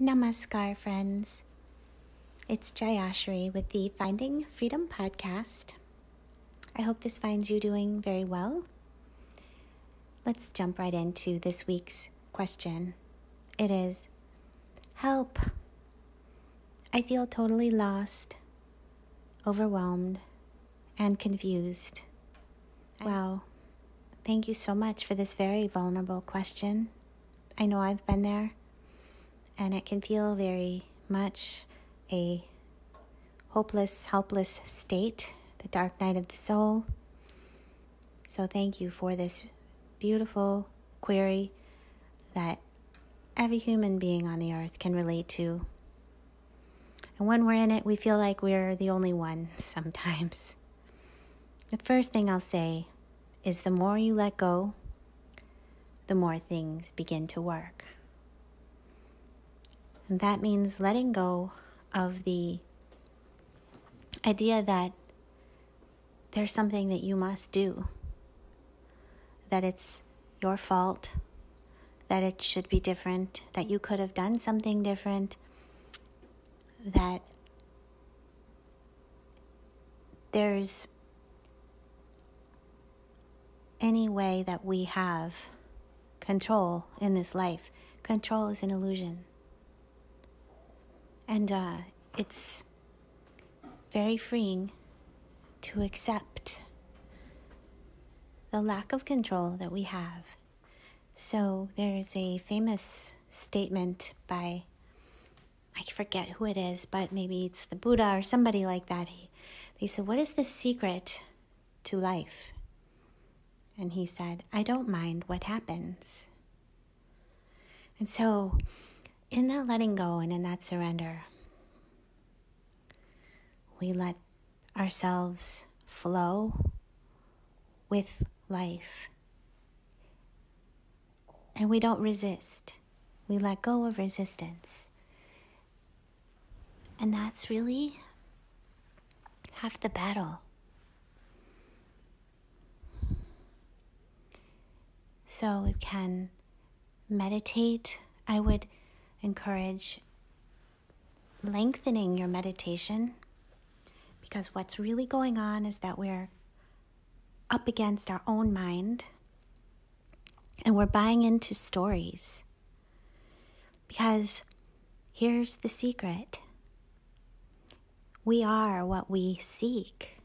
Namaskar, friends. It's Jayashrii with the Finding Freedom podcast. I hope this finds you doing very well. Let's jump right into this week's question. It is, help. I feel totally lost, overwhelmed, and confused. Wow. Thank you so much for this very vulnerable question. I know I've been there. And it can feel very much a hopeless, helpless state, the dark night of the soul. So thank you for this beautiful query that every human being on the earth can relate to. And when we're in it, we feel like we're the only one sometimes. The first thing I'll say is the more you let go, the more things begin to work. And that means letting go of the idea that there's something that you must do, that it's your fault, that it should be different, that you could have done something different, that there's any way that we have control in this life. Control is an illusion. And it's very freeing to accept the lack of control that we have. So there's a famous statement by, I forget who it is, but maybe it's the Buddha or somebody like that. They said, what is the secret to life? And he said, I don't mind what happens. And so in that letting go and in that surrender, we let ourselves flow with life. And we don't resist. We let go of resistance. And that's really half the battle. So we can meditate. I would encourage lengthening your meditation, because what's really going on is that we're up against our own mind and we're buying into stories. Because here's the secret. We are what we seek.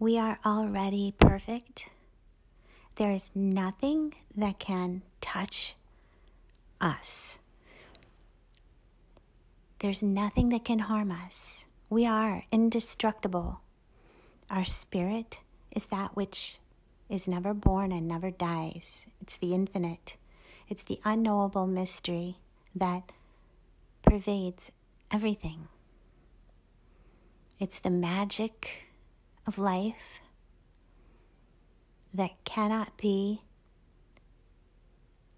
We are already perfect. There is nothing that can touch us. There's nothing that can harm us. We are indestructible. Our spirit is that which is never born and never dies. It's the infinite. It's the unknowable mystery that pervades everything. It's the magic of life that cannot be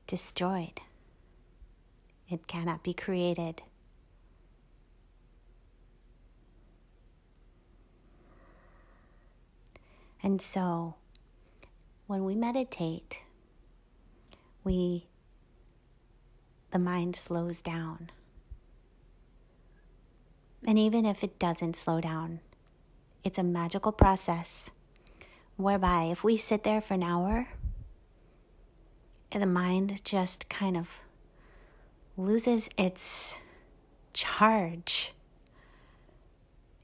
destroyed. It cannot be created. And so, when we meditate, the mind slows down. And even if it doesn't slow down, it's a magical process whereby if we sit there for an hour, the mind just kind of loses its charge.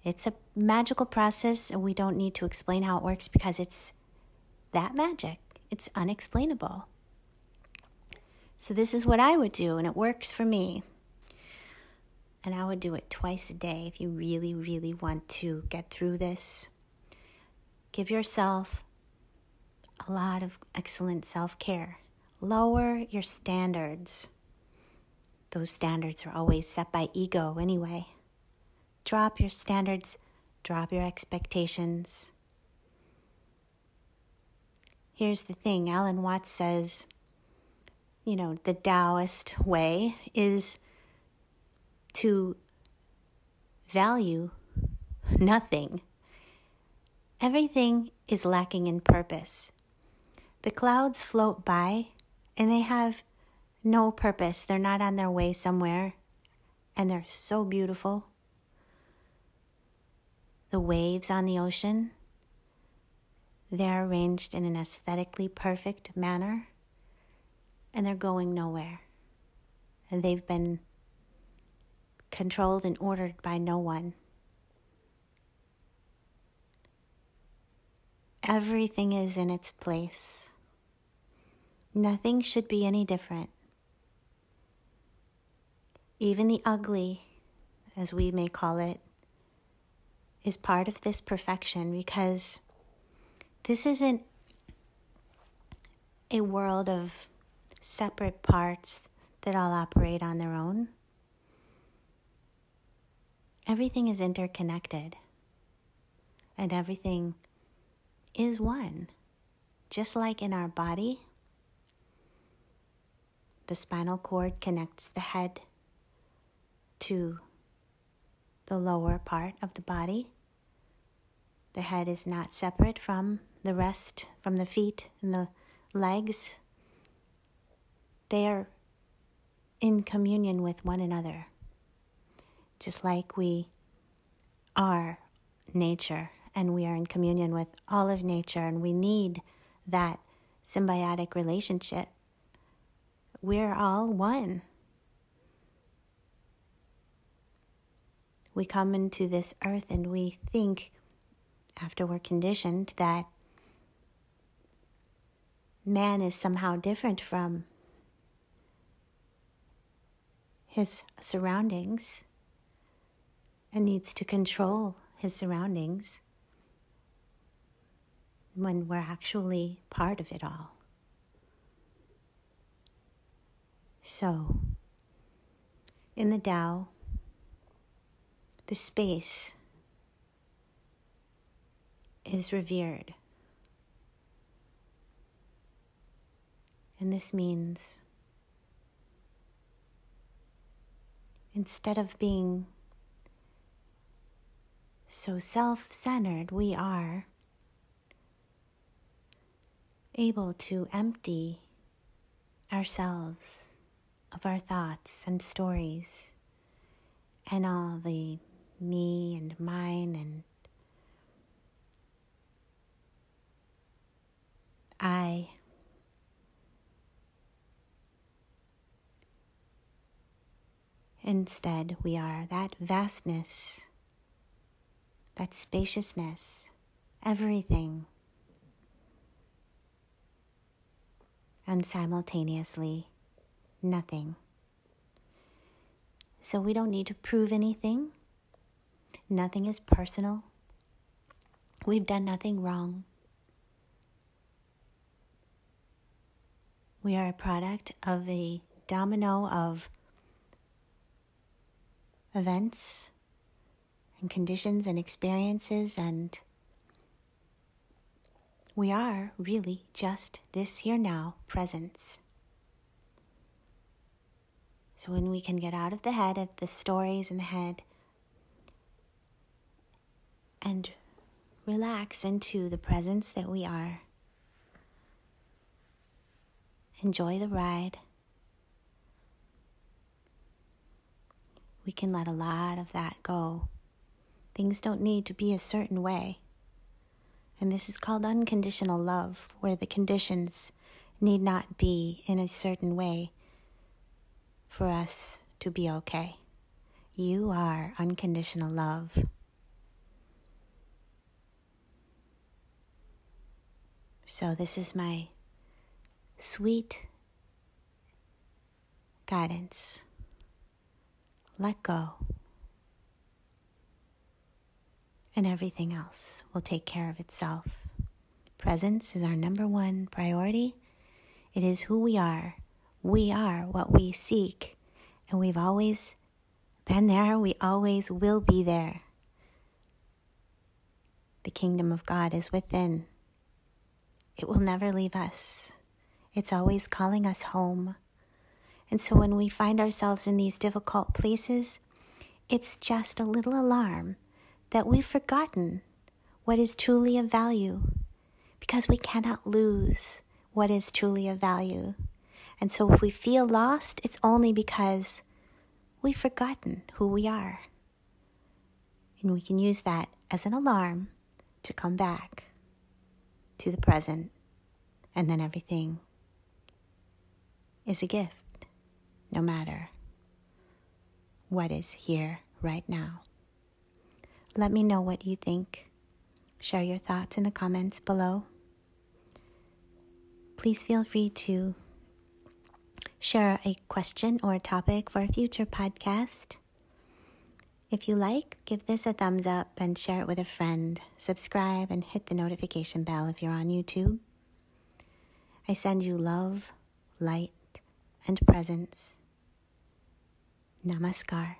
It's a magical process, and we don't need to explain how it works because it's that magic. It's unexplainable. So this is what I would do, and it works for me. And I would do it twice a day if you really, really want to get through this. Give yourself a lot of excellent self-care. Lower your standards. Those standards are always set by ego anyway. Drop your standards, drop your expectations. Here's the thing, Alan Watts says, the Taoist way is to value nothing. Everything is lacking in purpose. The clouds float by and they have no purpose. They're not on their way somewhere, and they're so beautiful. The waves on the ocean, they're arranged in an aesthetically perfect manner, and they're going nowhere. And they've been controlled and ordered by no one. Everything is in its place. Nothing should be any different. Even the ugly, as we may call it, is part of this perfection, because this isn't a world of separate parts that all operate on their own. Everything is interconnected, and everything is one. Just like in our body, the spinal cord connects the head to the lower part of the body. The head is not separate from the rest, from the feet and the legs. They are in communion with one another, just like we are nature, and we are in communion with all of nature, and we need that symbiotic relationship. We're all one. We come into this earth and we think, after we're conditioned, that man is somehow different from his surroundings and needs to control his surroundings, when we're actually part of it all. So, in the Tao, the space is revered. And this means, instead of being so self-centered, we are able to empty ourselves of our thoughts and stories and all the me and mine and I. Instead, we are that vastness, that spaciousness, everything, and simultaneously nothing. So we don't need to prove anything. Nothing is personal. We've done nothing wrong. We are a product of a domino of events and conditions and experiences, and we are really just this here now presence. So when we can get out of the head, of the stories in the head, and relax into the presence that we are, enjoy the ride, we can let a lot of that go. Things don't need to be a certain way. And this is called unconditional love, where the conditions need not be in a certain way for us to be okay. You are unconditional love. So this is my sweet guidance. Let go. And everything else will take care of itself. Presence is our number one priority. It is who we are. We are what we seek. And we've always been there. We always will be there. The kingdom of God is within. It will never leave us. It's always calling us home. And so when we find ourselves in these difficult places, it's just a little alarm that we've forgotten what is truly of value, because we cannot lose what is truly of value. And so if we feel lost, it's only because we've forgotten who we are. And we can use that as an alarm to come back to the present. And then everything is a gift, no matter what is here right now. Let me know what you think. Share your thoughts in the comments below. Please feel free to share a question or a topic for a future podcast. If you like, give this a thumbs up and share it with a friend. Subscribe and hit the notification bell if you're on YouTube. I send you love, light, and presence. Namaskar.